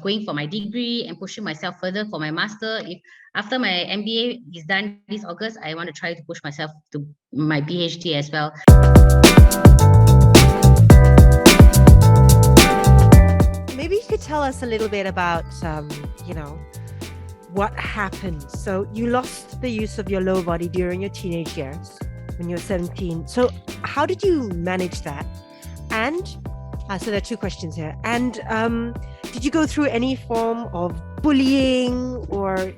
going for my degree and pushing myself further for my master. If after my MBA is done this August, I want to try to push myself to my PhD as well. Maybe you could tell us a little bit about, what happened. So you lost the use of your lower body during your teenage years when you were 17. So how did you manage that? And so there are two questions here. And did you go through any form of bullying or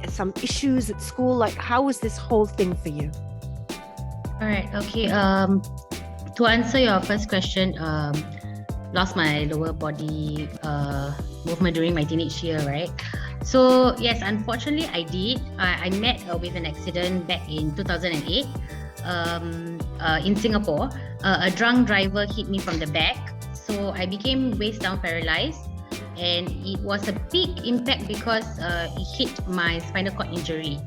some issues at school? Like, how was this whole thing for you? All right. Okay. To answer your first question, lost my lower body movement during my teenage year, right? So yes, unfortunately, I did. I met with an accident back in 2008 in Singapore. A drunk driver hit me from the back, so I became waist down paralyzed, and it was a big impact because it hit my spinal cord injury.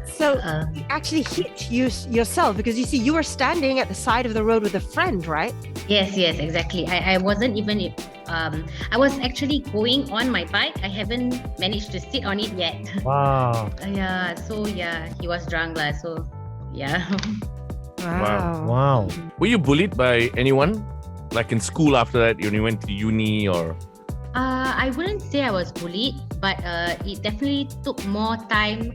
So you actually hit yourself, because you see, you were standing at the side of the road with a friend, right? Yes, exactly. I wasn't even, I was actually going on my bike. I haven't managed to sit on it yet. Wow. He was drunk lah. So yeah. Wow. Were you bullied by anyone? Like in school after that, when you went to uni or? I wouldn't say I was bullied, but it definitely took more time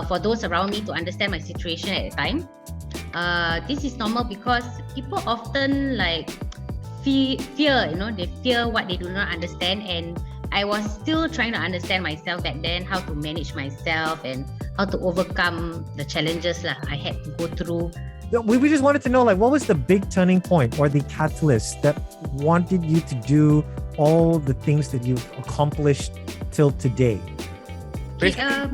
for those around me to understand my situation at the time. This is normal because people often fear, they fear what they do not understand, and I was still trying to understand myself back then, how to manage myself and how to overcome the challenges I had to go through. We just wanted to know, what was the big turning point or the catalyst that wanted you to do all the things that you've accomplished till today?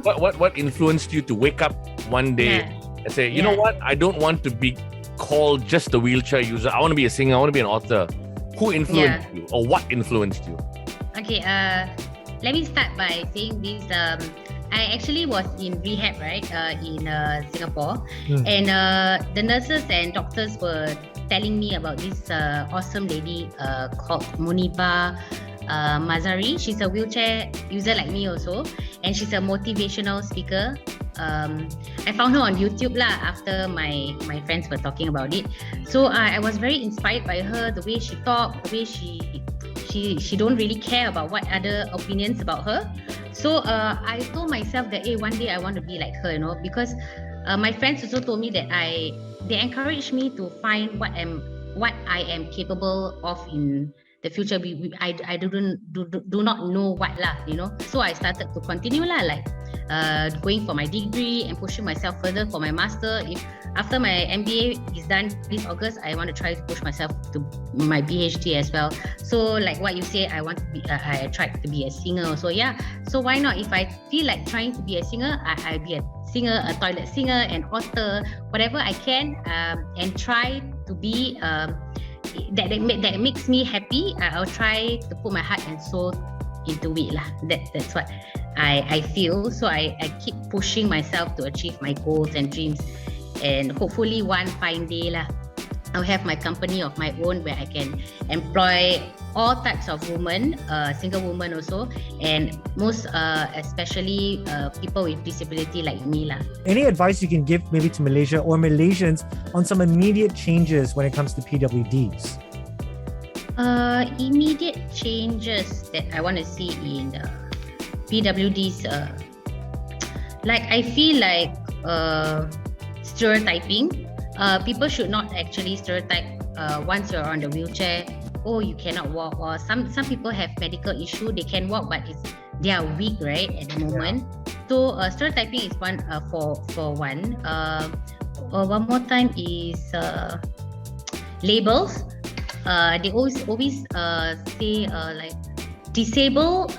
What influenced you to wake up one day and say, you know what, I don't want to be called just a wheelchair user. I want to be a singer. I want to be an author. Who influenced you, or what influenced you? Okay, let me start by saying this. I actually was in rehab, right, in Singapore, and the nurses and doctors were telling me about this awesome lady called Muniba Mazari. She's a wheelchair user like me also, and she's a motivational speaker. I found her on YouTube after my friends were talking about it. So I was very inspired by her, the way she talked, the way she don't really care about what other opinions about her. So I told myself that one day I want to be like her, because my friends also told me that they encouraged me to find what I am capable of in the future. I do not know what So I started to continue going for my degree and pushing myself further for my master. If after my MBA is done this August, I want to try to push myself to my PhD as well. So like what you say, I tried to be a singer. So so why not? If I feel like trying to be a singer, I'll be a singer, a toilet singer, an author, whatever I can, and try to be that makes me happy. I'll try to put my heart and soul into it That's what I feel. So I keep pushing myself to achieve my goals and dreams, and hopefully one fine day I'll have my company of my own where I can employ all types of women, single women also, and most especially people with disability like me Any advice you can give maybe to Malaysia or Malaysians on some immediate changes when it comes to PWDs? Immediate changes that I want to see in PWDs, I feel like stereotyping. People should not actually stereotype once you're on the wheelchair. Oh, you cannot walk, or some people have medical issue, they can walk but they are weak, right, at the moment. So stereotyping is one for one. One more time is labels. They always say disable.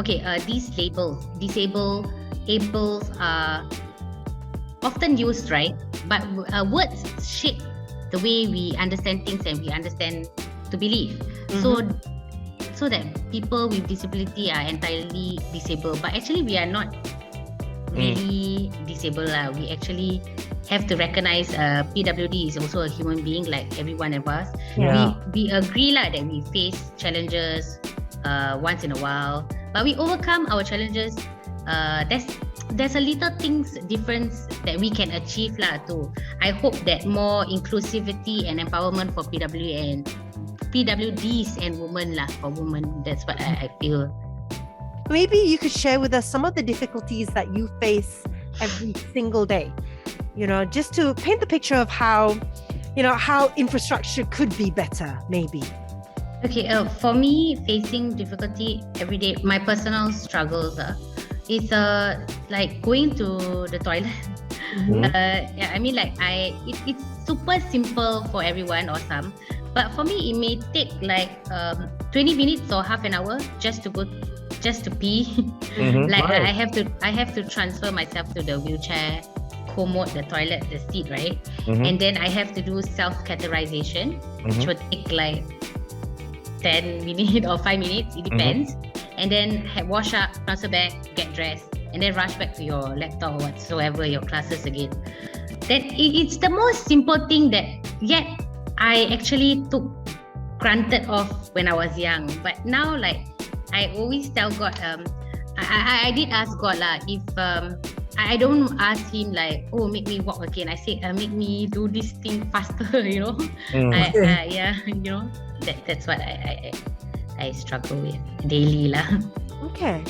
These labels, disables are often used, right? But words shape the way we understand things and we understand to believe. So that people with disability are entirely disabled, but actually we are not really disabled. We actually have to recognize PWD is also a human being like every one of us. We agree that we face challenges, once in a while. But we overcome our challenges. There's a little things difference that we can achieve lah too. I hope that more inclusivity and empowerment for PWDs and women lah, for women. That's what I feel. Maybe you could share with us some of the difficulties that you face every single day, just to paint the picture of how infrastructure could be better, maybe. Okay, for me, facing difficulty every day, my personal struggles is like going to the toilet. It's super simple for everyone or some, but for me, it may take like 20 minutes or half an hour just to pee. I have to transfer myself to the wheelchair, commode the toilet, the seat, right? And then I have to do self-catheterization, which would take like 10 minutes or 5 minutes, it depends. And then wash up, transfer back, get dressed, and then rush back to your laptop or whatsoever, your classes again. Then it's the most simple thing that yet I actually took granted of when I was young. But now, like, I always tell God, I did ask God lah, if I don't ask him like, oh, make me walk again. I say, make me do this thing faster, That's what I struggle with daily lah. Okay.